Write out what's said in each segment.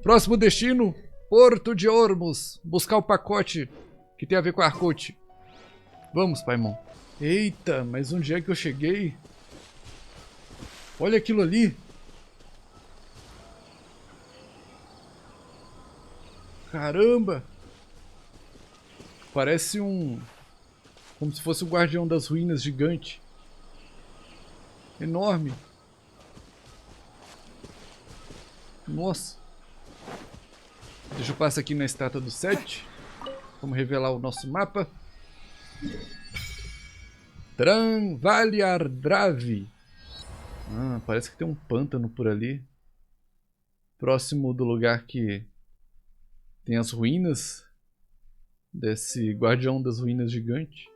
Próximo destino, Porto de Ormos. Buscar o pacote que tem a ver com a Arcote. Vamos, Paimon. Eita, mas onde é que eu cheguei? Olha aquilo ali. Caramba. Parece um... como se fosse o guardião das ruínas gigante. Enorme. Nossa. Deixa eu passar aqui na estátua do 7. Vamos revelar o nosso mapa. Valiardrave. Ah, parece que tem um pântano por ali. Próximo do lugar que tem as ruínas desse guardião das ruínas gigante.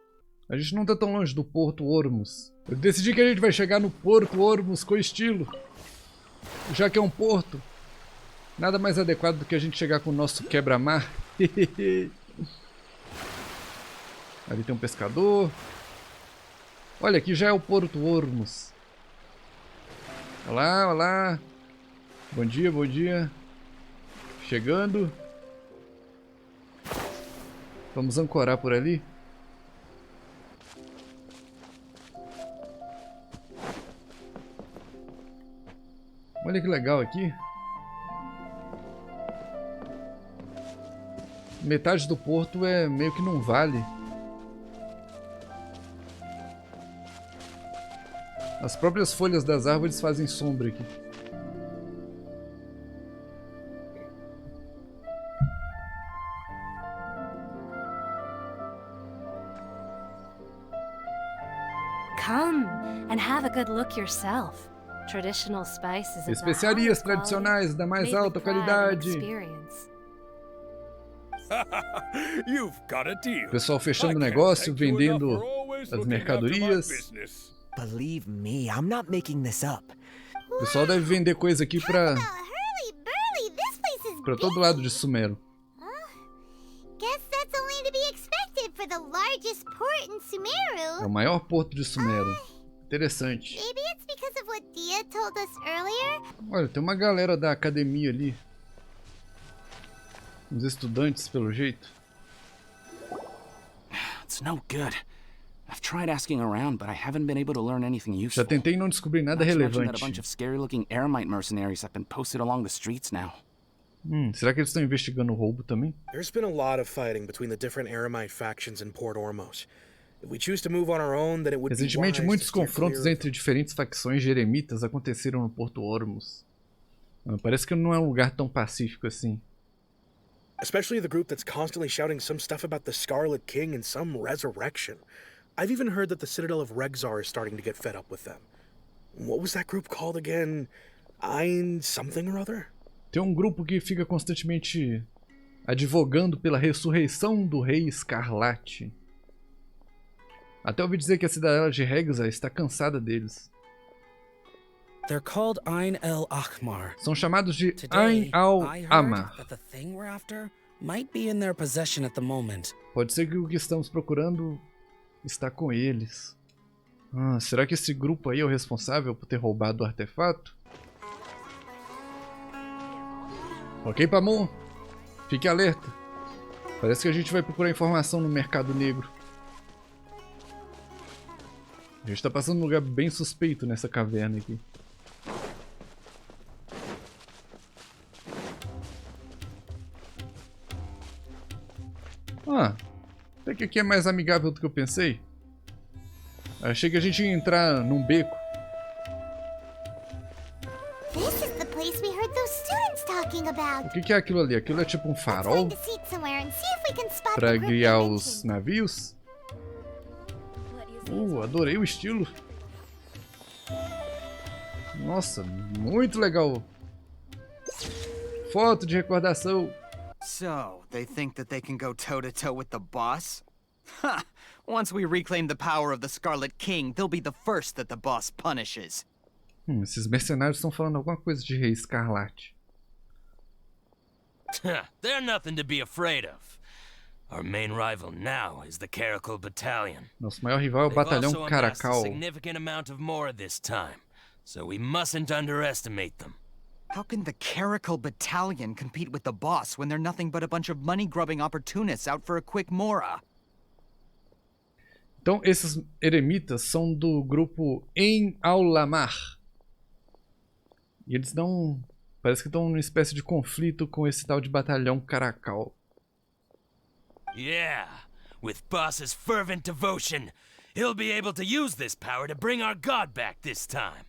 A gente não tá tão longe do Porto Ormos. Eu decidi que a gente vai chegar no Porto Ormos com estilo. Já que é um porto, nada mais adequado do que a gente chegar com o nosso quebra-mar. Ali tem um pescador. Olha, aqui já é o Porto Ormos. Olá, olá. Bom dia, bom dia. Chegando. Vamos ancorar por ali. Olha que legal aqui. Metade do porto é meio que não vale. As próprias folhas das árvores fazem sombra aqui. Come and have a good look yourself. Traditional spices of Especiarias tradicionais da mais alta qualidade. O pessoal fechando negócio, vendendo as mercadorias. Believe me, I'm not making this up. O pessoal deve vender coisa aqui pra todo lado de Sumeru. É o maior porto de Sumeru. Interessante. Olha, tem uma galera da academia ali. Uns estudantes, pelo jeito. It's no good. I've tried asking around, but I haven't been able to learn anything useful. Já tentei não descobrir nada relevante. A bunch of scary-looking eremite mercenaries have been posted along the streets now. Será que eles estão investigando o roubo também? There's been a lot of fighting between the different eremite factions in Port Ormos. If we choose to move on our own, then it would be Recentemente, wise muitos to steer confrontos clear entre diferentes facções de eremitas aconteceram no Porto Ormos. Parece que não é um lugar tão pacífico assim. especially the group that's constantly shouting some stuff about the Scarlet King and some resurrection. I've even heard that the Citadel of Regzar is starting to get fed up with them. What was that group called again? Ein something or other? Tem um grupo que fica constantemente advogando pela ressurreição do Rei Escarlate. Até ouvi dizer que a cidadela de Regzar está cansada deles. They're called Ein el Ahmar. São chamados de Ein al-Amar. Pode ser que o que estamos procurando está com eles. Será que esse grupo aí é o responsável por ter roubado o artefato? Ok, Pamon? Fique alerta. Parece que a gente vai procurar informação no mercado negro. A gente está passando num lugar bem suspeito nessa caverna aqui. Até que aqui é mais amigável do que eu pensei. Achei que a gente ia entrar num beco. O que é aquilo ali? Aquilo é tipo um farol? Pra guiar os navios? Adorei o estilo. Nossa, muito legal. Foto de recordação. So, they think that they can go toe-to-toe with the boss? Ha! Once we reclaim the power of the Scarlet King, they'll be the first that the boss punishes. Esses mercenários estão falando alguma coisa de Rei Escarlate. They're nothing to be afraid of. Our main rival now is the Caracal Battalion. Nosso maior rival é o Batalhão Caracal. Significant amount of more this time, so we mustn't underestimate them. How can the Caracal Battalion compete with the boss when they're nothing but a bunch of money-grubbing opportunists out for a quick mora? Então, esses eremitas são do grupo Em Aulamar. E eles não... Parece que estão numa espécie de conflito com esse tal de batalhão Caracal. Yeah, with Boss's fervent devotion, he'll be able to use this power to bring our god back this time.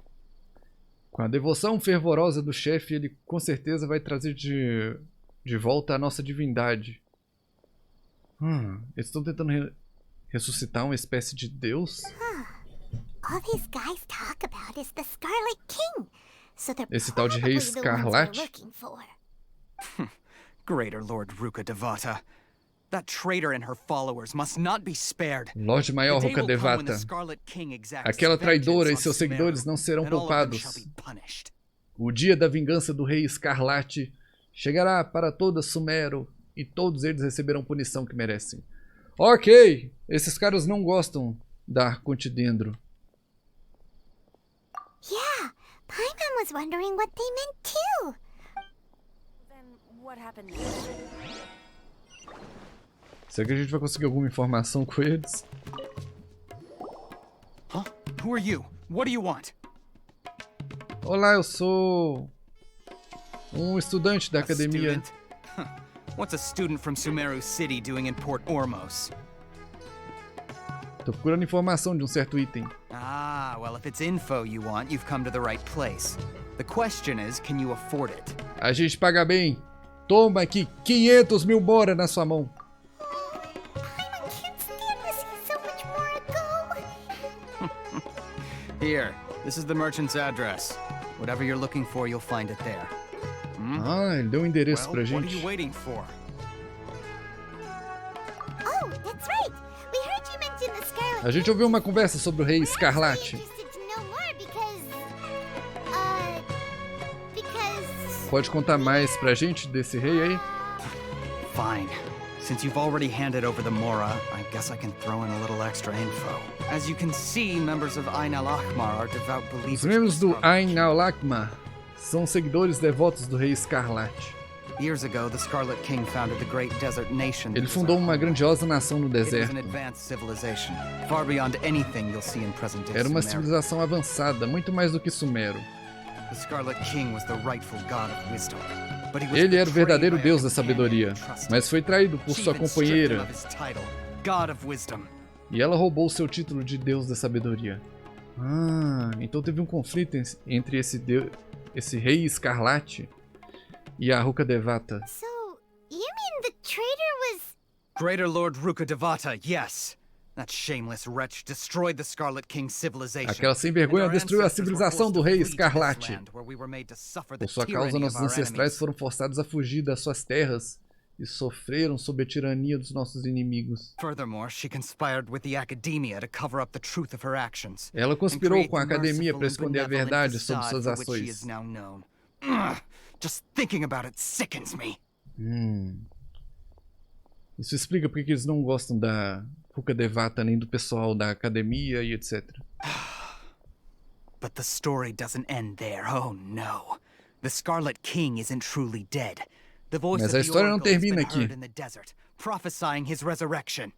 Com a devoção fervorosa do chefe, ele com certeza vai trazer de volta a nossa divindade. Eles estão tentando ressuscitar uma espécie de deus? All these guys talk about is the Scarlet King. So they're Esse tal de Rei probably the ones we're Escarlate? looking for. Greater Lord Ruka Devata. That traitor and her followers must not be spared. Lorde Maior The day Ruka will come when the Devata. Scarlet King exacts Aquela traidora e vengeance on seus seguidores Sumeru, não serão and all of them poupados. shall be punished. O dia da vingança do Rei Escarlate chegará para toda Sumeru e todos eles receberão punição que merecem. Ok, esses caras não gostam da Arcontidendro. Yeah, Paimon was wondering what they meant too. Then what happened next? Será que a gente vai conseguir alguma informação com eles? Huh? Who are you? What do you want? Olá, eu sou um estudante da A academia. student? Huh. What's a student from Sumeru City doing in Port Ormos? Tô procurando informação de um certo item. Ah, well, if it's info you want, you've come to the right place. The question is, can you afford it? A gente paga bem. Toma aqui 500 mil bora na sua mão. Paimon can't stand to see so much more go. Here, this is the merchant's address. Whatever you're looking for, you'll find it there. Ah, ele deu um endereço Well, pra what are gente. you waiting for? Oh, that's right. We heard you mention the Scarlet A gente ouviu uma conversa sobre o Rei Escarlate. Interested to know more because Pode contar mais pra gente desse rei aí? Fine. Since you've already handed over the Mora, I guess I can throw in a little extra info. As you can see, members of Ain al-Ahmar are devout believers. Os membros do of the Scarlet Ain al-Ahmar são seguidores devotos do Rei Escarlate. Years ago, the Scarlet King founded the great desert nation. Ele fundou uma grandiosa nação no It was deserto. an advanced civilization, far beyond anything you'll see in present-day Era uma Sumeru. civilização avançada, muito mais do que Sumeru. The Scarlet King was the rightful god of wisdom. But he was Ele era o betrayed verdadeiro by a deus da companion sabedoria, he trusted. mas foi traído por She sua even stripped him companheira of his title, God of Wisdom. e ela roubou seu título de deus da sabedoria. Ah, então teve um conflito entre esse rei Escarlate e a Ruka Devata. so you mean the traitor was Greater Lord Ruka Devata, yes. That shameless wretch destroyed the Scarlet King's civilization. Aquela sem vergonha And our destruiu a ancestors were civilização forced do to rei flee to this Escarlate. land, where we were made to suffer the Por sua tyranny causa, of nossos our ancestrais enemies. foram forçados a fugir das suas terras e sofreram sob a tirania dos nossos inimigos. Furthermore, she conspired with the academia to cover up the truth of her actions. Ela and conspirou create com a the academia merciful para and esconder a benevolent verdade sobre facade suas for which she is ações. now known. Ugh, just thinking about it sickens me. Isso explica porque que eles não gostam da Ruka Devata nem do pessoal da academia e etc. But the story doesn't end there. Oh no. The Scarlet King isn't truly dead. The voice Mas of a the história não Oracle has termina been aqui. heard in the desert, prophesying his resurrection.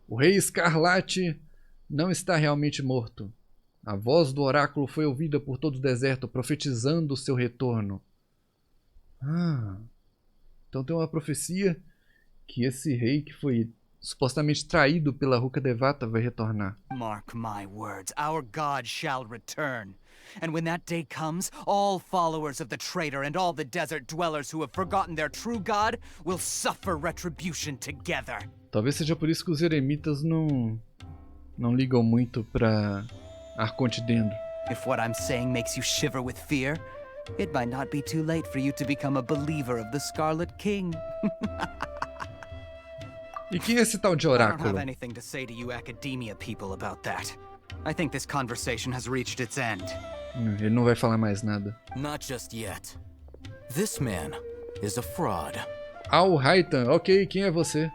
O rei Escarlate não está realmente morto. A voz do oráculo foi ouvida por todo o deserto, profetizando o seu retorno. Ah, então tem uma profecia que esse rei que foi supostamente traído pela Ruka Devata vai retornar. Mark my words, our God shall return. And when that day comes, all followers of the traitor and all the desert dwellers who have forgotten their true God will suffer retribution together. Talvez seja por isso que os eremitas não ligam muito pra Arcontidendro. If what I'm saying makes you shiver with fear, it might not be too late for you to become a believer of the Scarlet King. E quem é esse tal de I don't oráculo? have anything to say to you academia people about that. I think this conversation has reached its end. Ele não vai falar mais nada. Not just yet. This man is a fraud. Al Raitan, ok, quem é você?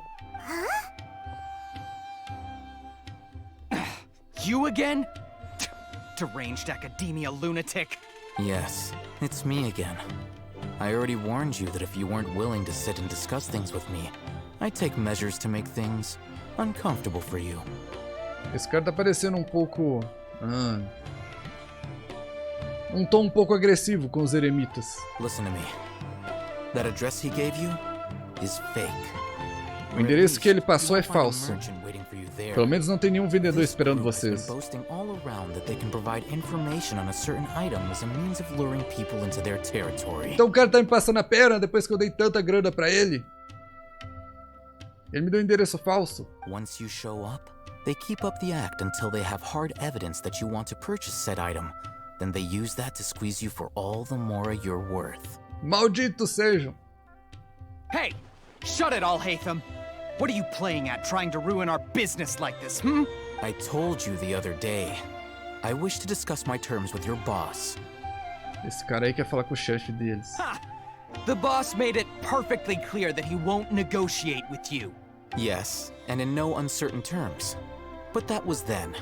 You again? Deranged academia lunatic. Yes, it's me again. I already warned you that if you weren't willing to sit and discuss things with me, I'd take measures to make things uncomfortable for you. Esse cara tá parecendo um pouco... um tom um pouco agressivo com os eremitas. Listen to me. That address he gave you is fake. O endereço que ele passou é falso. Pelo menos não tem nenhum vendedor esperando vocês. Então o cara tá me passando a perna depois que eu dei tanta grana pra ele? Ele me deu um endereço falso. Once you show up, they keep up the act until they have hard evidence that you want to purchase said item. Then they use that to squeeze you for all the more you're worth. Malditos sejam. Hey! Shut it all, Hatham! What are you playing at, trying to ruin our business like this, hmm? I told you the other day. I wish to discuss my terms with your boss. Esse cara aí quer falar com o chefe deles. Ha! The boss made it perfectly clear that he won't negotiate with you. Yes, and in no uncertain terms. But that was then.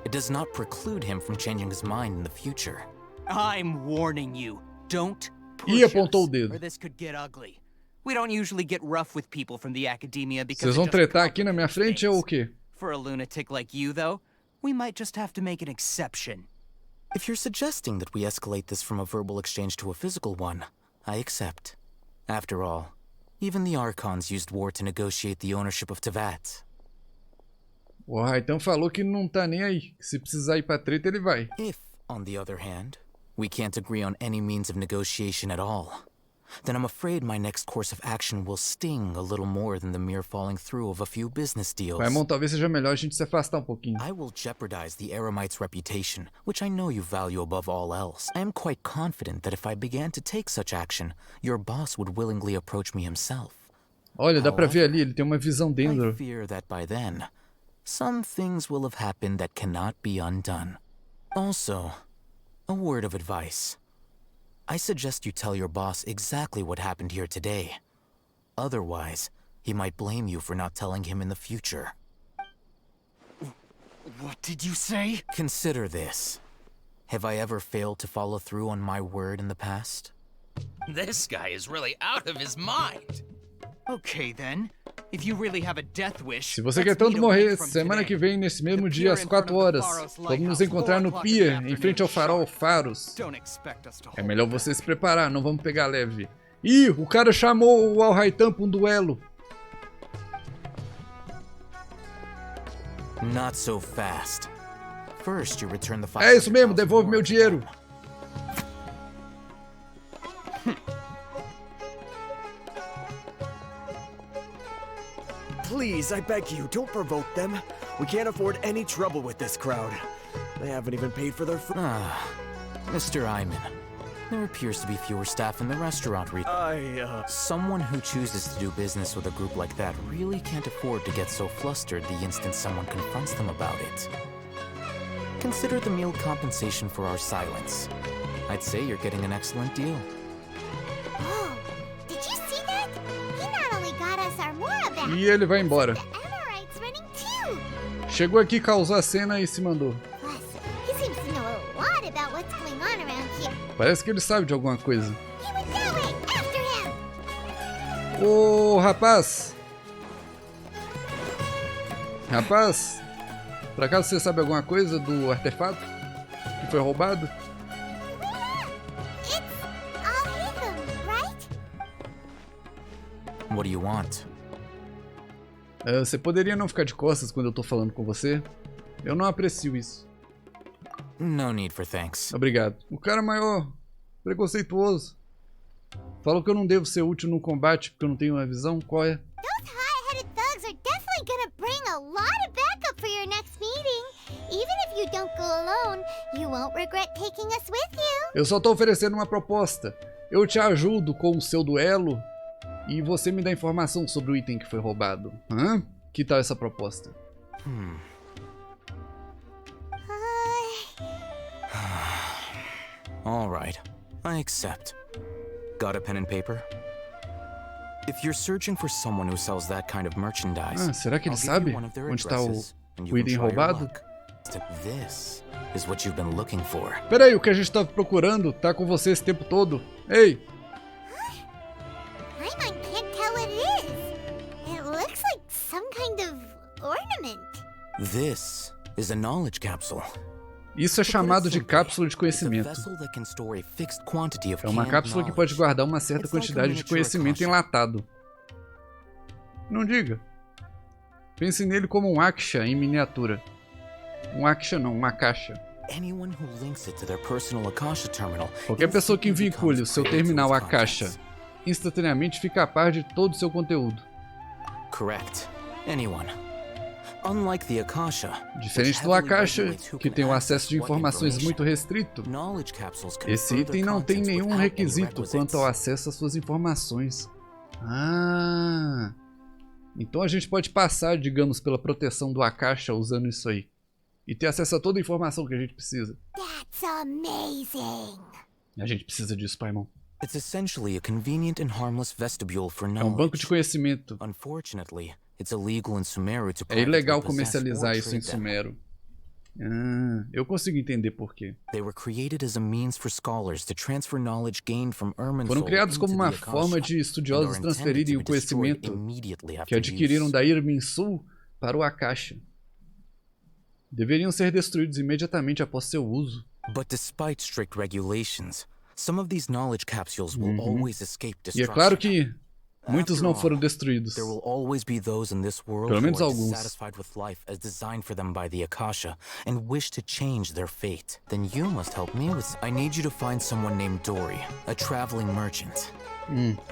It does not preclude him from changing his mind in the future. I'm warning you. Don't Ih, push apontou o us, dedo. or this could get ugly. We don't usually get rough with people from the academia because Vocês it vão just tretar aqui na minha complicates frente ou o things. quê? For a lunatic like you, though, we might just have to make an exception. If you're suggesting that we escalate this from a verbal exchange to a physical one, I accept. After all, even the Archons used war to negotiate the ownership of Teyvat. O Raitão falou que não tá nem aí. Que se precisar ir pra treta, ele vai. If, on the other hand, we can't agree on any means of negotiation at all, then I'm afraid my next course of action will sting a little more than the mere falling through of a few business deals. Paimon, talvez seja melhor a gente se afastar um pouquinho. I will jeopardize the Eremite's reputation, which I know you value above all else. I am quite confident that if I began to take such action, your boss would willingly approach me himself. Olha, dá pra ver ali, ele tem uma visão I dentro. fear that by then, some things will have happened that cannot be undone. Also, a word of advice. I suggest you tell your boss exactly what happened here today. Otherwise, he might blame you for not telling him in the future. What did you say? Consider this. Have I ever failed to follow through on my word in the past? This guy is really out of his mind. Okay, then. If you really have a death wish, Se você quer tanto morrer, semana que vem, nesse mesmo dia, às 4 horas, vamos nos encontrar no pier, em frente ao farol Faros. É melhor você se preparar, não vamos pegar leve. Ih, o cara chamou o Al-Raitan pra um duelo. Not so fast. First, you return the É isso mesmo, devolve meu dinheiro. Please, I beg you, don't provoke them. We can't afford any trouble with this crowd. They haven't even paid for their food. Mr. Iman, there appears to be fewer staff in the restaurant Someone who chooses to do business with a group like that really can't afford to get so flustered the instant someone confronts them about it. Consider the meal compensation for our silence. I'd say you're getting an excellent deal. Oh, did you see that? He not only got us our Mora back, E ele vai embora. the Amorites running too. Chegou aqui, causou a cena e se mandou. Plus, he seems to know a lot about what's going on around here. Parece que ele sabe de alguma coisa. He went that way, after him. Ô, rapaz! Rapaz, por acaso você sabe alguma coisa do artefato que foi roubado? It's all Hatham, right? What do you want? Você poderia não ficar de costas quando eu tô falando com você? Eu não aprecio isso. No need for thanks. Obrigado. O cara maior preconceituoso. Falou que eu não devo ser útil no combate porque eu não tenho uma visão. Qual é? Those hot-headed thugs are definitely gonna bring a lot of backup for your next meeting. Even if you don't go alone, you won't regret taking us with you. Eu só tô oferecendo uma proposta. Eu te ajudo com o seu duelo e você me dá informação sobre o item que foi roubado. Hã? Que tal essa proposta? All right, I accept. Got a pen and paper? If you're searching for someone who sells that kind of merchandise, Será que ele I'll give sabe you one of their onde está addresses, and you o can item try your roubado? luck. This is what you've been looking for. Peraí, o que a gente tá procurando tá com você esse tempo todo. Ei! Paimon can't tell what it is. It looks like some kind of ornament. This is a knowledge capsule. Isso é chamado de cápsula de conhecimento. É uma cápsula que pode guardar uma certa quantidade de conhecimento enlatado. Não diga. Pense nele como um Aksha em miniatura. Um Aksha não, uma caixa. Qualquer pessoa que vincule o seu terminal à caixa instantaneamente fica a par de todo o seu conteúdo. Correct. Anyone. Unlike the Akasha, diferente do Akasha, que tem um acesso de informações muito restrito, esse item não tem nenhum requisito quanto ao acesso às suas informações. Ah, então a gente pode passar, digamos, pela proteção do Akasha usando isso aí. E ter acesso a toda a informação que a gente precisa. That's amazing. A gente precisa disso, Paimon. It's essentially a convenient and harmless vestibule for knowledge. É um banco de conhecimento. Unfortunately, it's illegal in Sumeru to é ilegal comercializar isso em Sumeru. Ah, eu consigo entender por quê. Foram criados como uma forma de estudiosos transferirem o conhecimento que adquiriram da Irminsul para o Akasha. Deveriam ser destruídos imediatamente após seu uso. E é claro que muitos não foram destruídos. Pelo menos alguns.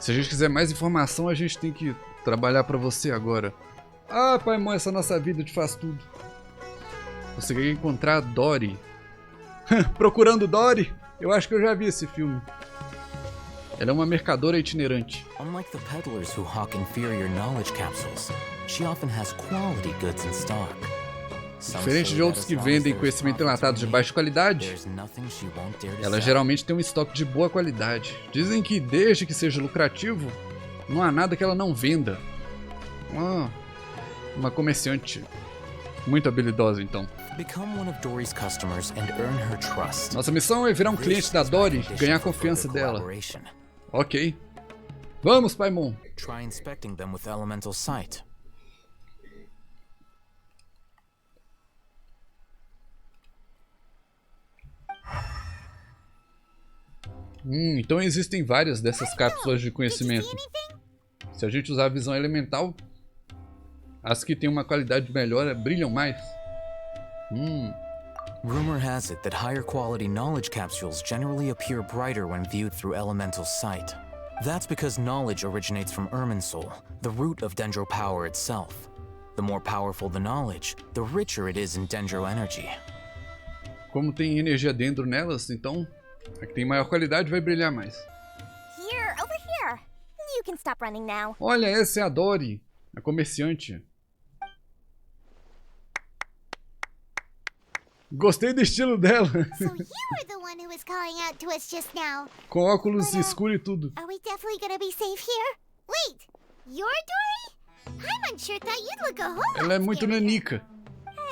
Se a gente quiser mais informação, a gente tem que trabalhar pra você agora. Ah, Paimon, essa nossa vida te faz tudo. Você quer encontrar Dory. Procurando Dory? Eu acho que eu já vi esse filme. Ela é uma mercadora itinerante. Unlike the peddlers who hawk inferior knowledge capsules, she often has quality goods in stock. Diferente de outros que vendem conhecimento enlatado de baixa qualidade, ela geralmente tem um estoque de boa qualidade. Dizem que desde que seja lucrativo, não há nada que ela não venda. Uma comerciante muito habilidosa, então. Nossa missão é virar um cliente da Dory e ganhar a confiança dela. Ok. Vamos, Paimon. Try inspecting them with elemental sight. Então existem várias dessas cápsulas de conhecimento. Se a gente usar a visão elemental, as que têm uma qualidade melhor brilham mais. Rumor has it that higher quality knowledge capsules generally appear brighter when viewed through elemental sight. That's because knowledge originates from Irminsul, the root of Dendro power itself. The more powerful the knowledge, the richer it is in Dendro energy. Como tem energia dentro nelas, então a que tem maior qualidade vai brilhar mais. Here, over here. You can stop running now. Olha, essa é a Dory, a comerciante. Gostei do estilo dela. So you were the one who was calling out to us just now. Com óculos escuros e tudo. Are we definitely gonna be safe here? Wait, you're Dory? I'm unsure thought you'd look a whole lot Ela é muito nanica.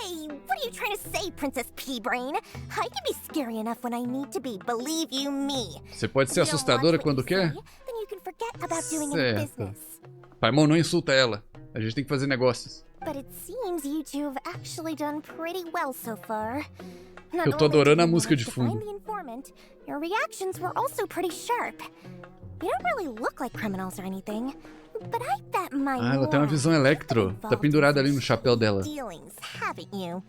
Hey, what are you trying to say, Princess P-Brain? I can be scary enough when I need to be, believe you me. Você pode ser assustadora quando quer? Then you can forget about doing any business. Paimon, não insulta ela. A gente tem que fazer negócios. But it seems you two have actually done pretty well so far. Eu tô adorando a música de fundo. Your reactions were also pretty sharp. You don't really look like criminals or anything, but I bet my ela tem uma visão electro. Tá pendurada ali no chapéu dela. Dealings, haven't you?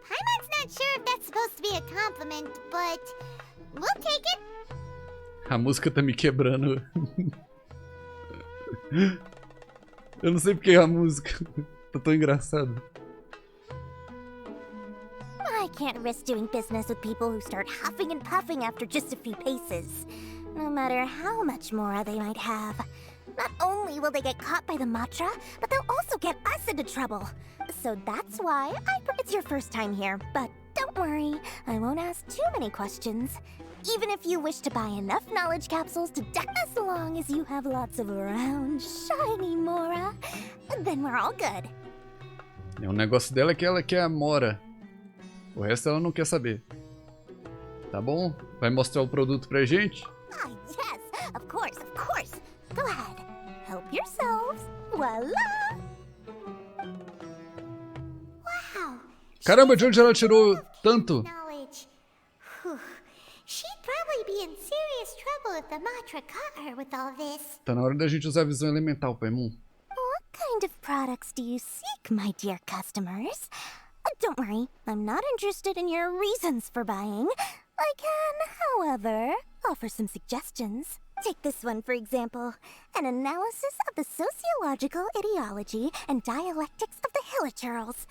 Paimon's not sure if that's supposed to be a compliment, but we'll take it. A música tá me quebrando. Eu não sei porque a música tá tão engraçada. I can't risk doing business with people who start huffing and puffing after just a few paces, no matter how much more they might have. Not only will they get caught by the Matra, but they'll also get us into trouble. So that's why it's your first time here, but don't worry, I won't ask too many questions. Even if you wish to buy enough knowledge capsules to deck as long as you have lots of round, shiny Mora, then we're all good. O negócio dela é que ela quer a Mora. O resto ela não quer saber. Tá bom? Vai mostrar o produto pra gente? Ah, yes, of course, of course. Go ahead. Help yourselves. Voila! Wow. Caramba, de onde ela tirou tanto? Knowledge. Whew. She'd probably be in serious trouble if the Matra caught her with all this. Tá na hora da gente usar a visão elemental, Paimon. What kind of products do you seek, my dear customers? Don't worry, I'm not interested in your reasons for buying. I can, however, offer some suggestions. Take this one, for example. An analysis of the sociological ideology and dialectics of the Hilichurls.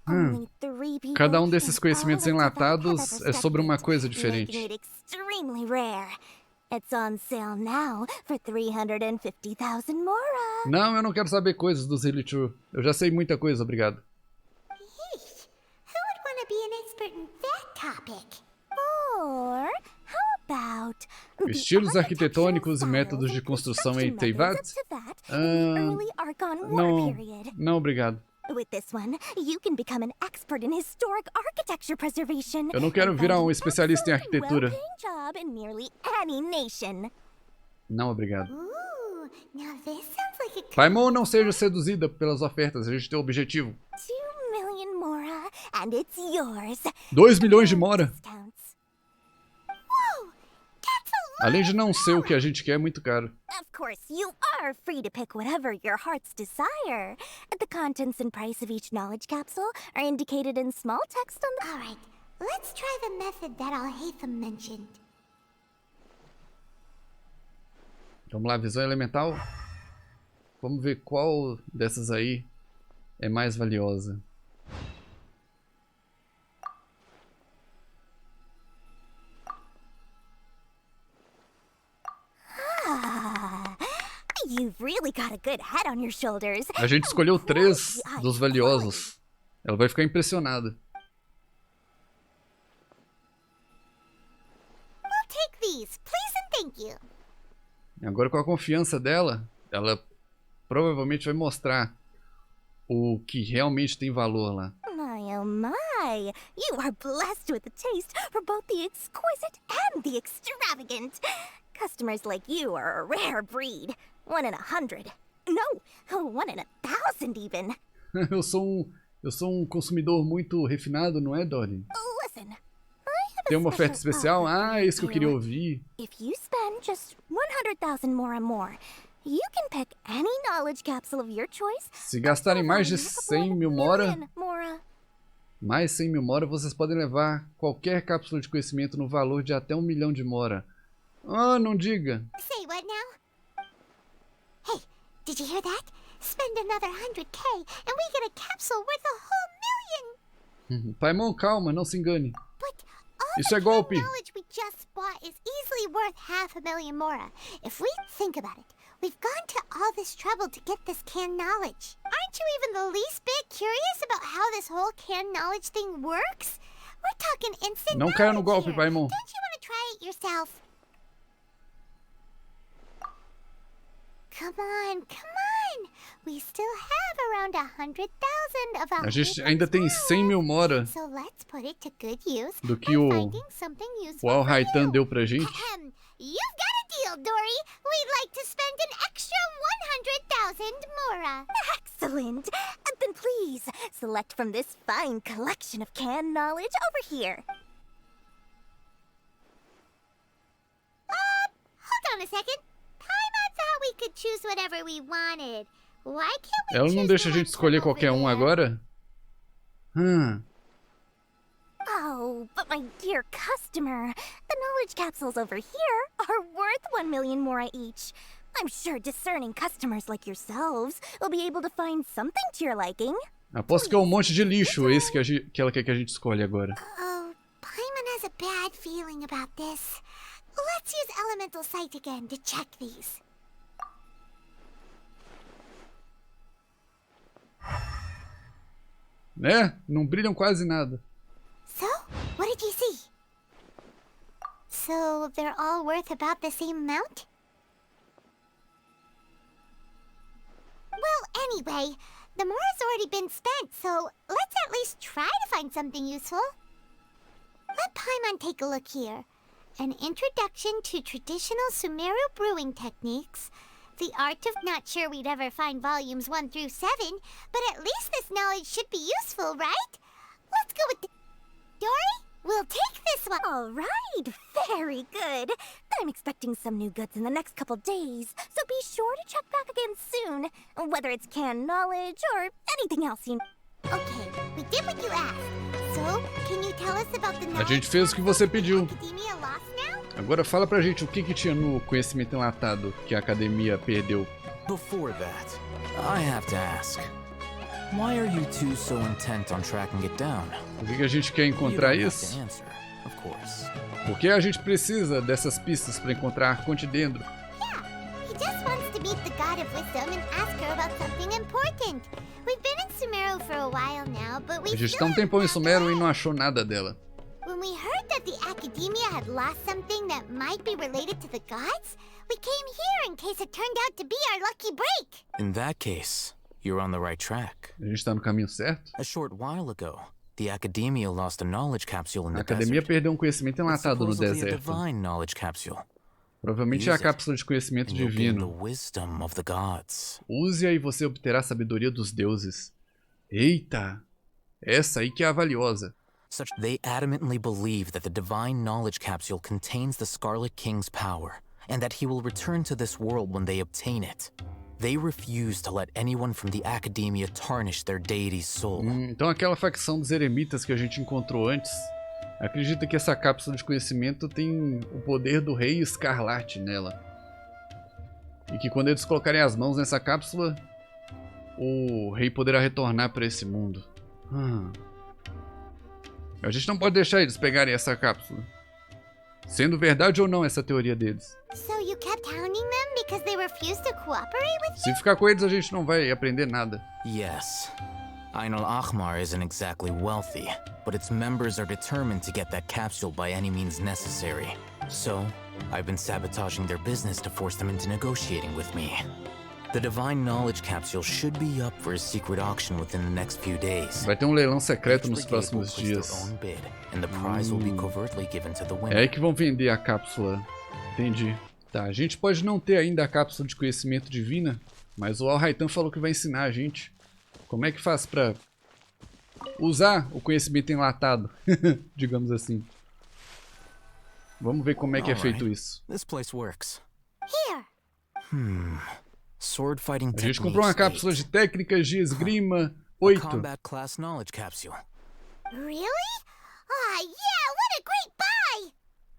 Only 3 people Cada desses in conhecimentos all of enlatados Tibet have é sobre uma ever coisa making diferente. it extremely rare. It's on sale now for 350,000 mora. Não, eu não quero saber coisas dos Hilichur. Eu já sei muita coisa, obrigado. Yeesh. Who would want to be an expert in that topic? Or how about the Estilos architectural arquitetônicos e métodos de styles and construção em construction Teyvat? methods up to that in the early Archon War Não, period. não, obrigado. With this one, you can become an expert in historic architecture preservation. Eu não quero and virar find an especialista em excellent, arquitetura. well-paying job in nearly any nation. Não, obrigado. Ooh, now this sounds like a Paimon, não seja seduzida pelas ofertas. A gente tem um objetivo. 2 million mora, and it's yours. 2 milhões de mora. Discounts. Whoa, that's a lot. Além de não ser o que a gente quer, é muito caro. Of course, you are free to pick whatever your heart's desire. The contents and price of each knowledge capsule are indicated in small text on the... Alright, let's try the method that Al-Haytham mentioned. Vamos lá, visão elemental. Vamos ver qual dessas aí é mais valiosa. You've really got a good head on your shoulders. A gente escolheu 3 dos valiosos. Ela vai ficar impressionada. We'll take these, please and thank you. Agora, com a confiança dela, ela provavelmente vai mostrar o que realmente tem valor lá. My oh my, you are blessed with a taste for both the exquisite and the extravagant. Customers like you are a rare breed. 1 in 100. No, 1 in 1,000 even. Eu sou um consumidor muito refinado, não é, Dory? Listen, I have Tem a uma oferta special especial? offer Ah, for é isso que eu you. queria ouvir. If you spend just 100,000 mora more, you can pick any knowledge capsule of your choice. Se gastarem mais de 100 mil mora, Mora. mais 100 mil mora, vocês podem levar qualquer cápsula de conhecimento no valor de até 1 milhão de mora. Ah, não diga. Say what now? Hey, did you hear that? Spend another 100K and we get a capsule worth a whole million. Paimon, calma, não se engane. But all Isso the é golpe. knowledge we just bought is easily worth 500,000 mora. If we think about it, we've gone to all this trouble to get this canned knowledge. Aren't you even the least bit curious about how this whole canned knowledge thing works? We're talking instant Não caia no knowledge golpe, here. Paimon. Don't you want to try it yourself? Come on, come on. We still have around 100,000 of our A gente ainda tem 100 mil mora So let's put it to good use do que by o finding something useful Al for Haytham you. deu pra gente. You've got a deal, Dory. We'd like to spend an extra 100,000 mora. Excellent. Then please, select from this fine collection of canned knowledge over here. Hold on a second. Paimon thought we could choose whatever we wanted. Why can't we Ela não choose deixa a the gente ones escolher from qualquer over um there? agora? Oh, but my dear customer, the knowledge capsules over here are worth 1 million mora each. I'm sure discerning customers like yourselves will be able to find something to your liking. Aposto que é um monte de lixo esse que ela quer que a gente escolha agora. Oh, Paimon has a bad feeling about this. Let's use Elemental Sight again to check these. Né? Não brilham quase nada. So, what did you see? So, they're all worth about the same amount? Well, anyway, The more has already been spent, so let's at least try to find something useful. Let Paimon take a look here. An introduction to traditional Sumeru brewing techniques. The art of... Not sure we'd ever find volumes 1 through 7, but at least this knowledge should be useful, right? Let's go with the... Dory, we'll take this one. All right, very good. I'm expecting some new goods in the next couple days, so be sure to check back again soon, whether it's canned knowledge or anything else you... Okay, we did what you asked. So, can you tell us about the A gente fez o que você pediu. Academia lost now? Agora fala pra gente o que tinha no conhecimento enlatado que a academia perdeu. Before that, I have to ask, why are you two so intent on tracking it down? Por que a gente quer encontrar isso? Answer, of course. Porque a gente precisa dessas pistas para encontrar Contidendro. Yeah, he just wants to meet the God of Wisdom and ask her about something important. We've been in Sumeru for a while now, but we A gente tá um tempão em Sumeru e não achou nada dela. When we heard that the Academia had lost something that might be related to the gods, we came here in case it turned out to be our lucky break. In that case, you're on the right track. A gente tá no caminho certo? A short while ago, the Academia lost a knowledge capsule in A the academia desert. perdeu um conhecimento It's enlatado no supposedly a deserto. divine knowledge capsule. Provavelmente é a cápsula de conhecimento And you'll gain the divino. wisdom of the gods. Use-a e você obterá a sabedoria dos deuses. Eita! Essa aí que é a valiosa. They adamantly believe that the divine knowledge capsule contains the Scarlet King's power, and that he will return to this world when they obtain it. They refuse to let anyone from the Academia tarnish their deity's soul. Então aquela facção dos eremitas que a gente encontrou antes acredita que essa cápsula de conhecimento tem o poder do Rei Escarlate nela. E que quando eles colocarem as mãos nessa cápsula, o rei poderá retornar para esse mundo. A gente não pode deixar eles pegarem essa cápsula. Sendo verdade ou não essa teoria deles. So you kept hounding them because they refused to cooperate with you? Se ficar com eles, a gente não vai aprender nada. Yes. Ainul Ahmar isn't exactly wealthy, but its members are determined to get that capsule by any means necessary. So, I've been sabotaging their business to force them into negotiating with me. The divine knowledge capsule should be up for a secret auction within the next few days. Vai ter um leilão secreto nos próximos dias. É aí que vão vender a cápsula. Entendi. Tá, a gente pode não ter ainda a cápsula de conhecimento divina, mas o Al-Raitan falou que vai ensinar a gente como é que faz pra usar o conhecimento enlatado, digamos assim. Vamos ver como é que é feito isso. This place works. Here. Sword fighting A gente comprou uma cápsula de técnicas de esgrima 8. Combat class knowledge capsule. Really? Ah, yeah, what a great buy!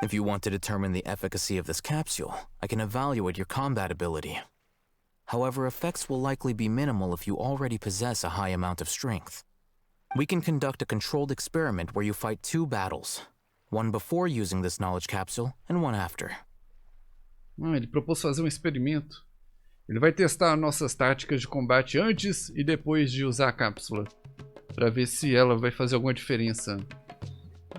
If you want to determine the efficacy of this capsule, I can evaluate your combat ability. However, effects will likely be minimal if you already possess a high amount of strength. We can conduct a controlled experiment where you fight 2 battles. One before using this knowledge capsule, and one after. Ele propôs fazer um experimento. Ele vai testar nossas táticas de combate antes e depois de usar a cápsula. Pra ver se ela vai fazer alguma diferença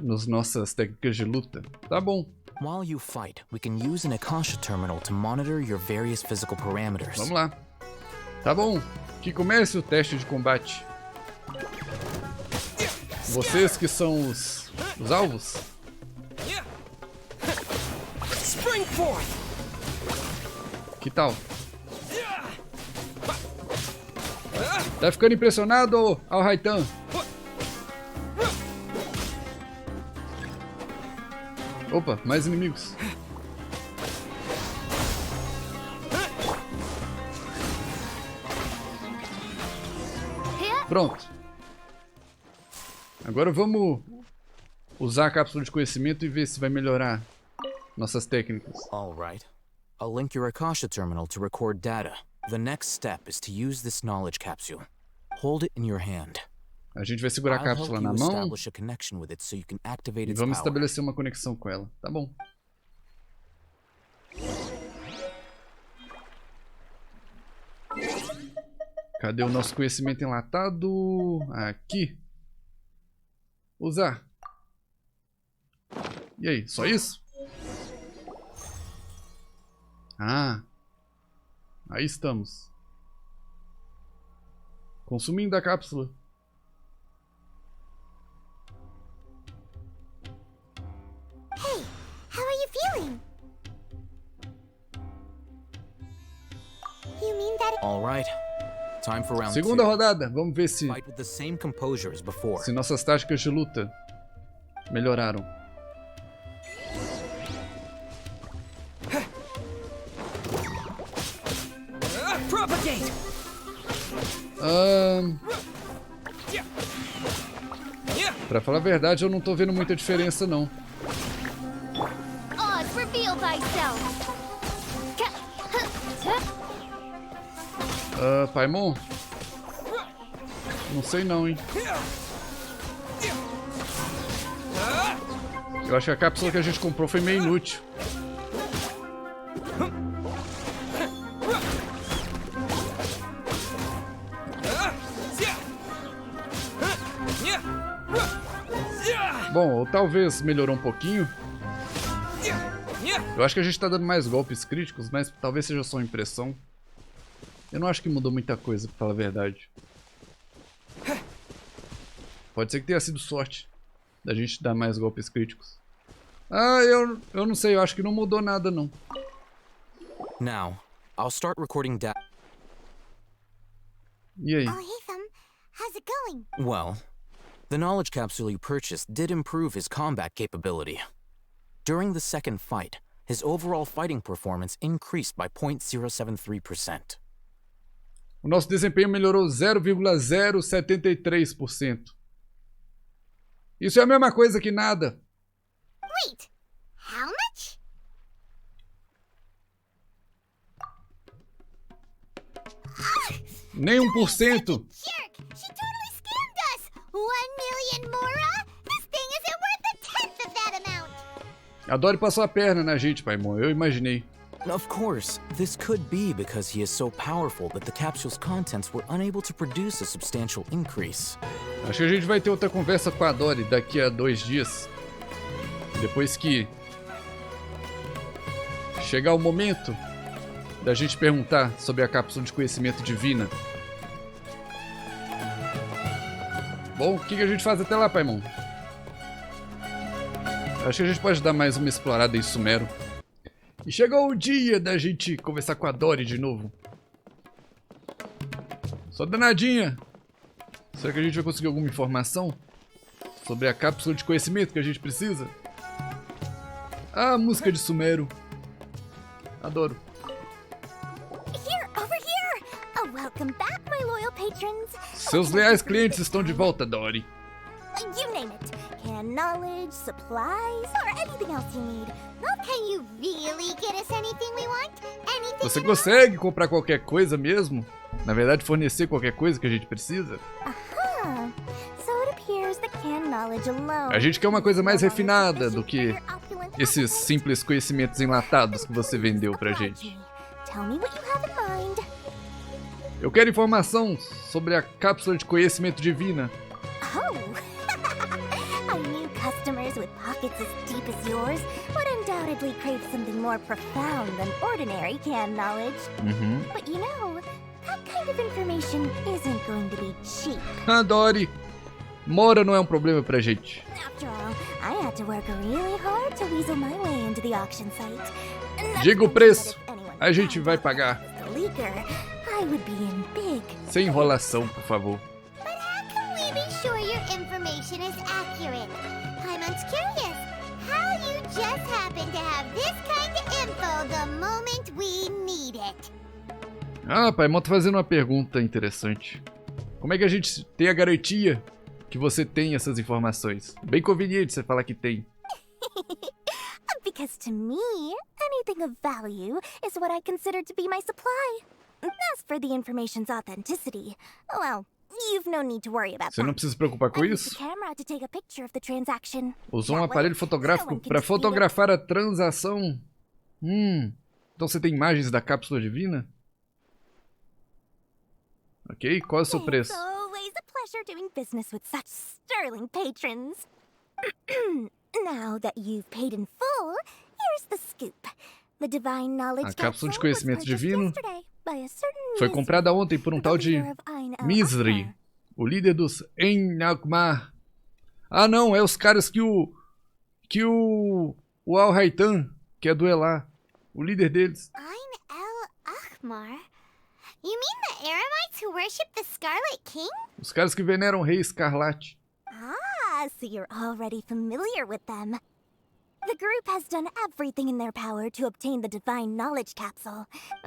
nas nossas técnicas de luta. Tá bom. While you fight, we can use an Akasha terminal to monitor your various physical parameters. Vamos lá. Tá bom. Que comece o teste de combate. Vocês que são os alvos. Que tal? Tá ficando impressionado, Al-Raitan? Opa, mais inimigos. Pronto. Agora vamos usar a cápsula de conhecimento e ver se vai melhorar nossas técnicas. All right. I'll link your Akasha terminal to record data. The next step is to use this knowledge capsule. Hold it in your hand. A gente vai segurar a cápsula na mão e vamos estabelecer uma conexão com ela. Tá bom. Cadê o nosso conhecimento enlatado? Aqui. Usar. E aí, só isso? Ah. Aí estamos. Consumindo a cápsula. Hey, how are you feeling? You mean that? All right. Time for round Segunda 2. rodada. Vamos ver se Fight with the same composure as before. se nossas táticas de luta melhoraram. Propagate! Pra falar a verdade, eu não tô vendo muita diferença, não. Oz, reveal thyself. Paimon? Não sei não, hein. Eu acho que a cápsula que a gente comprou foi meio inútil. Bom, ou talvez melhorou um pouquinho. Eu acho que a gente tá dando mais golpes críticos, mas talvez seja só impressão. Eu não acho que mudou muita coisa, pra falar a verdade. Pode ser que tenha sido sorte da gente dar mais golpes críticos. Eu não sei, eu acho que não mudou nada, não. Now, I'll start recording data. E aí? Oh, hey, Thumb. How's it going? Well, the knowledge capsule you purchased did improve his combat capability. During the second fight, his overall fighting performance increased by 0.073%. O nosso desempenho melhorou 0,073%. Isso é a mesma coisa que nada. Wait, how much? Nem 1%. Jerk! She totally scammed us! 1 million mora? This thing isn't worth a tenth of that amount! A Dory passou a perna na gente, Paimon. Eu imaginei. Of course, this could be because he is so powerful that the capsule's contents were unable to produce a substantial increase. Acho que a gente vai ter outra conversa com a Dory daqui a 2 dias. Depois que chegar o momento da gente perguntar sobre a cápsula de conhecimento divina. Bom, o que a gente faz até lá, Paimon? Acho que a gente pode dar mais uma explorada em Sumeru. E chegou o dia da gente conversar com a Dory de novo. Só danadinha. Será que a gente vai conseguir alguma informação sobre a cápsula de conhecimento que a gente precisa? Ah, música de Sumeru. Adoro. Here, over here! Oh, welcome back, my loyal patrons. Seus leais clientes estão de volta, Dory. You name it. Can knowledge, supplies, or anything else you need. Well, can you really get us anything we want? Anything Você consegue comprar qualquer coisa mesmo? Na verdade, fornecer qualquer coisa que a gente precisa? Uh-huh. So it appears that can knowledge alone. A gente quer uma coisa mais refinada do que esses simples conhecimentos enlatados que você vendeu pra gente. Tell me what you have in mind. Eu quero informação sobre a cápsula de conhecimento divina. Oh. I knew customers with pockets as deep as yours would undoubtedly crave something more profound than ordinary can knowledge. But you know, that kind of information isn't going to be cheap. Ah, Dory. Mora não é um problema pra gente. After all, I had to work really hard to weasel my way into the auction site. Diga o preço. A gente vai pagar. The leaker, I would be in big. Sem enrolação, por favor. But how can we be sure your information is accurate? Paimon's curious. How you just happen to have this kind of info the moment we need it? Ah, Paimon tá fazendo uma pergunta interessante. Como é que a gente tem a garantia que você tem essas informações? Bem conveniente você falar que tem. Because to me, anything of value is what I consider to be my supply. As for the information's authenticity, well, you've no need to worry about Você não precisa se preocupar com isso? Usou um aparelho fotográfico para fotografar a transação. Então você tem imagens da cápsula divina? Ok, qual é o seu preço? It's always a pleasure doing business with such sterling patrons. Now that you've paid in full, here's the scoop. The divine knowledge A cápsula de conhecimento divino by a certain foi comprada ontem por um tal de Misery, o líder dos Enalkmar. Ah não, é os caras que o Al-Haitan quer duelar. O líder deles. Ain-el-Akhmar? You mean the Eremites who worship the Scarlet King? Os caras que veneram o Rei Escarlate. Ah, so you're already familiar with them. The group has done everything in their power to obtain the Divine Knowledge Capsule.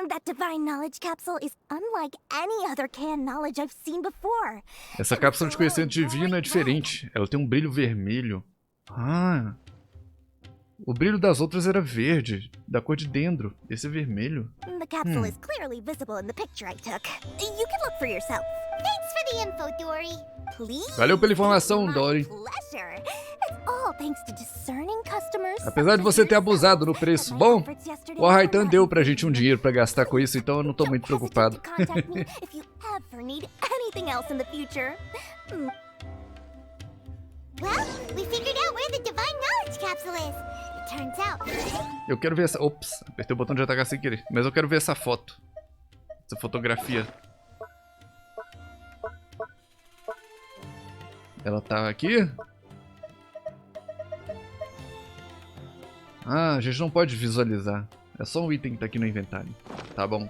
That Divine Knowledge Capsule is unlike any other canned knowledge I've seen before. Essa cápsula de conhecimento divino é diferente. Ela tem um brilho vermelho. Ah. O brilho das outras era verde, da cor de dendro. Esse é vermelho. The capsule is clearly visible in the picture I took. You can look for yourself. Thanks for the info, Dory. Please. Valeu pela informação, Dory. Pleasure. It's all thanks to discerning customers. Apesar de você ter abusado no preço bom, o Al-Haitan deu pra gente um dinheiro pra gastar com isso, então eu não tô muito preocupado. If you ever need anything else in the future. Well, we figured out where the Divine Knowledge Capsule is. It turns out. Eu quero ver essa... Ops, apertei o botão de atacar sem querer. Mas eu quero ver essa foto. Essa fotografia. Ela tá aqui? Ah, a gente não pode visualizar. É só um item que tá aqui no inventário. Tá bom.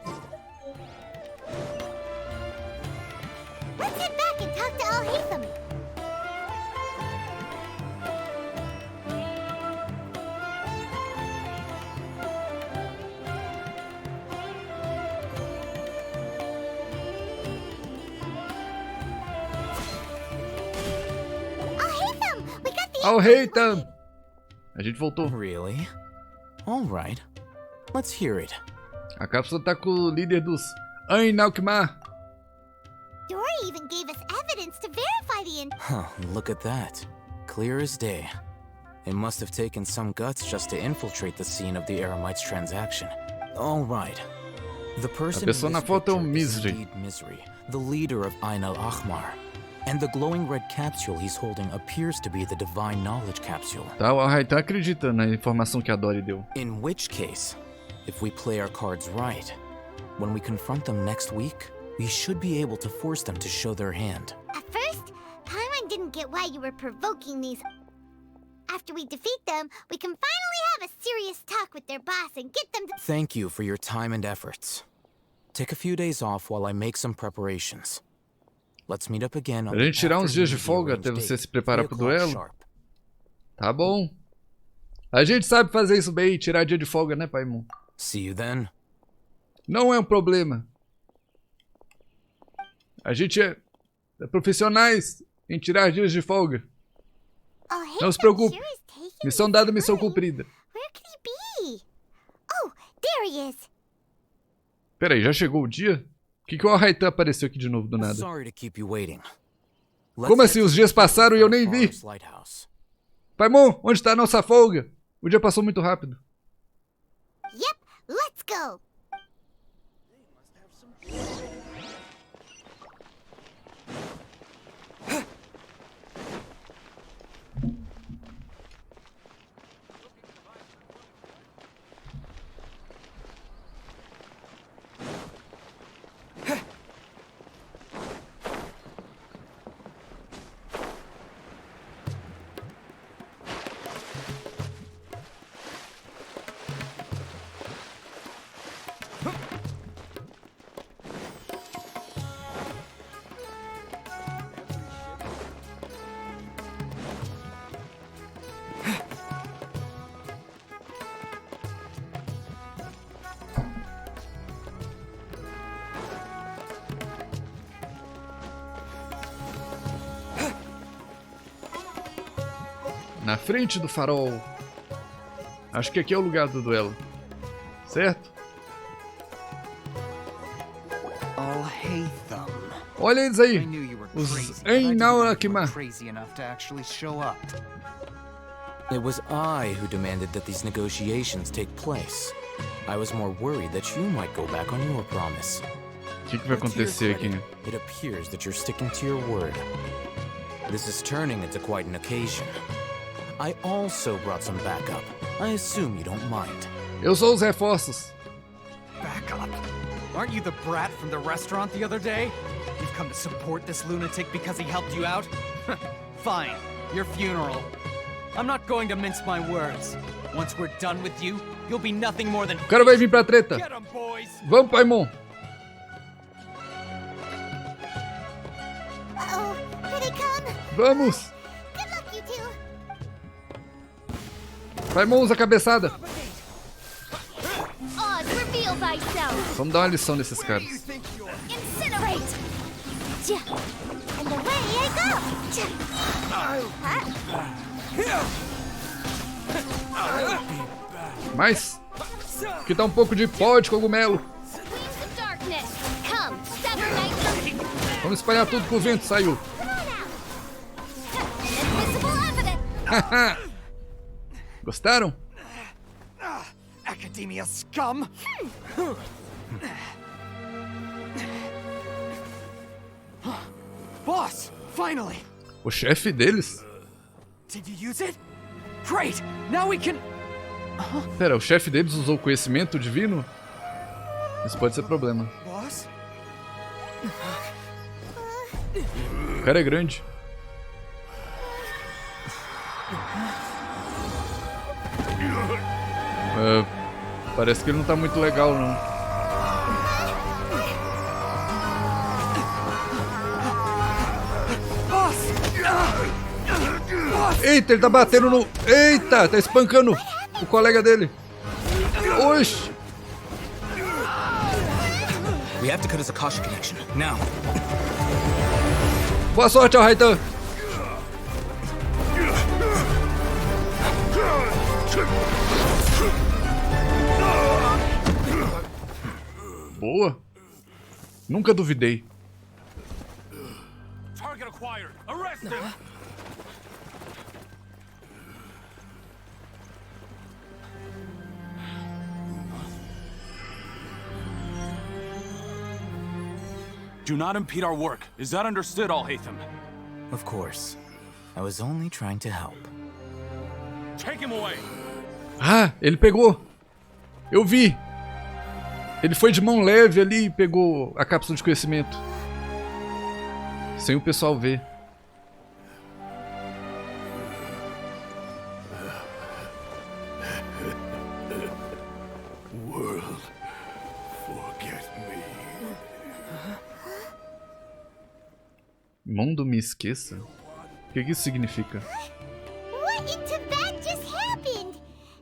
Let's head back and talk to Al-Haytham. Al-Haitan! A gente voltou. Really? All right. Let's hear it. A cápsula tá com o líder dos Enalkmar. Dory even gave us evidence to verify the Look at that. Clear as day. It must have taken some guts just to infiltrate the scene of the Eremites transaction. All right. The person A pessoa na foto é o Misery. Misery, the leader of Ain-al-Akhmar. And the glowing red capsule he's holding appears to be the Divine Knowledge Capsule. Tá, o Al-Haitan acredita na informação que a Dory deu. In which case, if we play our cards right, when we confront them next week, we should be able to force them to show their hand. At first, Paimon didn't get why you were provoking these. After we defeat them, we can finally have a serious talk with their boss and get them to... Thank you for your time and efforts. Take a few days off while I make some preparations. Let's meet up again on Pra gente tirar uns dias de folga até você se preparar pro duelo. Tá bom. A gente sabe fazer isso bem, tirar dia de folga, né, Paimon? See you then. Não é um problema. A gente é profissionais em tirar dias de folga. Não se preocupe. Missão dada, missão cumprida. Where could he be? Oh, there he is. Peraí, já chegou o dia? Por que o Al-Haitan apareceu aqui de novo do nada? Como assim? Os dias passaram e eu nem vi. Paimon, onde está a nossa folga? O dia passou muito rápido. Yep, let's go. Na frente do farol. Acho que aqui é o lugar do duelo. Certo? Olha eles aí. Os Enalkmar. It was I who demanded that these negotiations take place. I was more worried that you might go back on your promise. O que vai acontecer aqui? It appears that you're sticking to your word. This is turning into quite an occasion. I also brought some backup. I assume you don't mind. Eu sou os reforços. Backup? Aren't you the brat from the restaurant the other day? You've come to support this lunatic because he helped you out? Fine, your funeral. I'm not going to mince my words. Once we're done with you, you'll be nothing more than... O cara vai vir pra treta. Get 'em, boys. Vamos, Paimon. Uh-oh, here they come. Vamos. Good luck, you two. Paimon usa a cabeçada. Oz, reveal thyself. Vamos dar uma lição nesses caras. Incinerate. And away I go. Mais. Aqui tá um pouco de pó de cogumelo. Queens of darkness, come, sever night. Vamos espalhar tudo com o vento. Saiu. Invisible evidence. Gostaram? Academia scum. Boss, finally. O chefe deles? Did you use it? Great. Now we can... Pera, o chefe deles usou o conhecimento divino? Isso pode ser problema. Boss? O cara é grande. Parece que ele não tá muito legal, não. Eita, ele tá batendo no... Eita, tá espancando o colega dele. Oxi. We have to cut his Akasha connection, now. Boa sorte, ao Raitan. Boa. Nunca duvidei. Target acquired. Arrest him. Do not impede our work. Is that understood, Alhaitham? Of course. I was only trying to help. Take him away. Ah, ele pegou. Eu vi. Ele foi de mão leve ali e pegou a cápsula de conhecimento. Sem o pessoal ver. World, forget me. Mundo me esqueça? O que isso significa? What in Tibet just happened?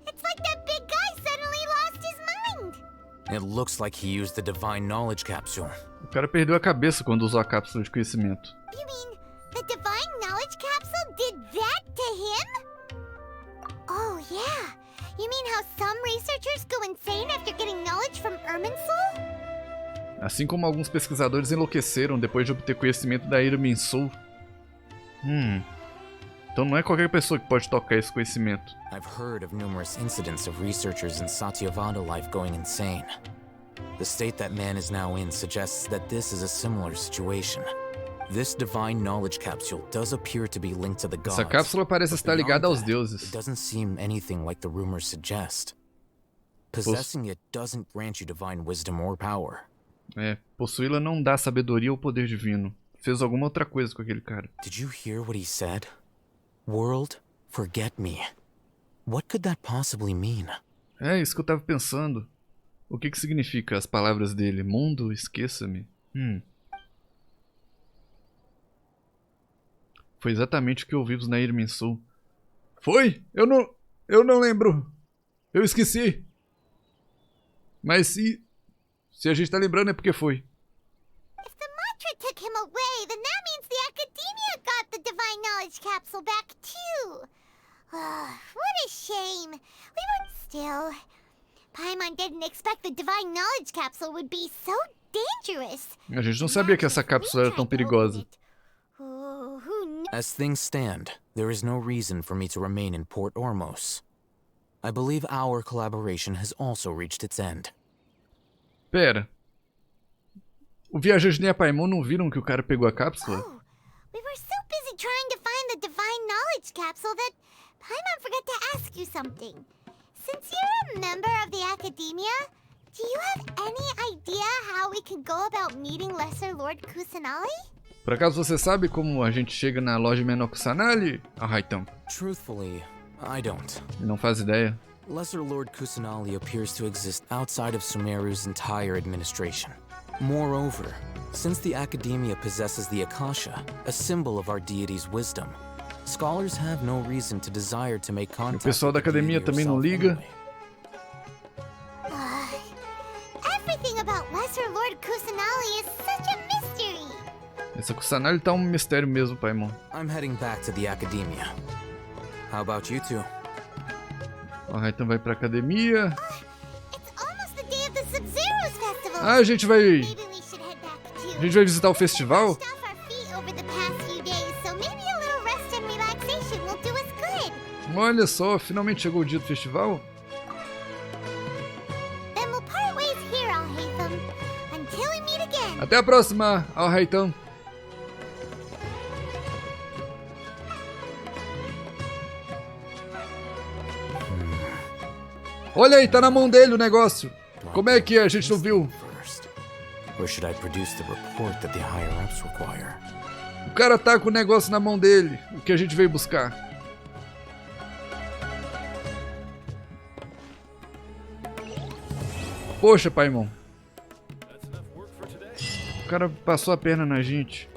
It's like that big guy suddenly lost his mind. It looks like he used the divine knowledge capsule. O cara perdeu a cabeça quando usou a cápsula de conhecimento. You mean the divine knowledge capsule did that to him? Oh yeah. You mean how some researchers go insane after getting knowledge from Irminsul? Assim como alguns pesquisadores enlouqueceram depois de obter conhecimento da Irminsul. Então não é qualquer pessoa que pode tocar esse conhecimento. I've heard of numerous incidents of researchers in Satyavada life going insane. The state that man is now in suggests that this is a similar situation. This divine knowledge capsule does appear to be linked to the gods. Essa cápsula parece estar ligada aos It deuses. doesn't seem anything like the rumors suggest. Possessing it doesn't grant you divine wisdom or power. Possuí-la não dá sabedoria ou poder divino. Fez alguma outra coisa com aquele cara. Did you hear what he said? World, forget me. What could that possibly mean? É isso que eu tava pensando. O que significa as palavras dele? Mundo, esqueça-me. Foi exatamente o que ouvimos na Irminsul. Foi? Eu não lembro. Eu esqueci. Mas se a gente tá lembrando é porque foi. If the mantra took him away, then that means the academia got the divine knowledge capsule back too. What a shame. We weren't still. Paimon didn't expect the divine knowledge capsule would be so dangerous. A gente não sabia que essa cápsula era tão perigosa. As things stand, there is no reason for me to remain in Port Ormos. I believe our collaboration has also reached its end. Pera. O viajante e a Paimon não viram que o cara pegou a cápsula? Oh, we were so busy trying to find the divine knowledge capsule that Paimon forgot to ask you something. Since you're a member of the academia, do you have any idea how we can go about meeting Lesser Lord Kusanali? Por acaso você sabe como a gente chega na loja menor Kusanali, Arraitan? Truthfully, I don't. Não faz ideia. Lesser Lord Kusanali appears to exist outside of Sumeru's entire administration. Moreover, since the Academia possesses the Akasha, a symbol of our deity's wisdom, scholars have no reason to desire to make contact. O pessoal da academia também não liga. Everything about Lesser Lord Kusanali is such a mystery. Essa Kusanali tá um mistério mesmo, Paimon. I'm heading back to the Academia. How about you two? O Arraitan vai pra academia. It's almost the day of the Sub-Zero's festival. Ah, a gente vai Maybe we should head back too. A gente vai visitar o festival? Stuff our feet over the past few days, so maybe a little rest and relaxation will do us good. Olha só, finalmente chegou o dia do festival. Then we'll part ways here, Alhaitham, until we meet again. Até a próxima, Arraitan. Olha aí, tá na mão dele o negócio. Como é que é? A gente não viu. Or should I produce the report that the higher-ups require? O cara tá com o negócio na mão dele. O que a gente veio buscar. Poxa, Paimon. O cara passou a perna na gente.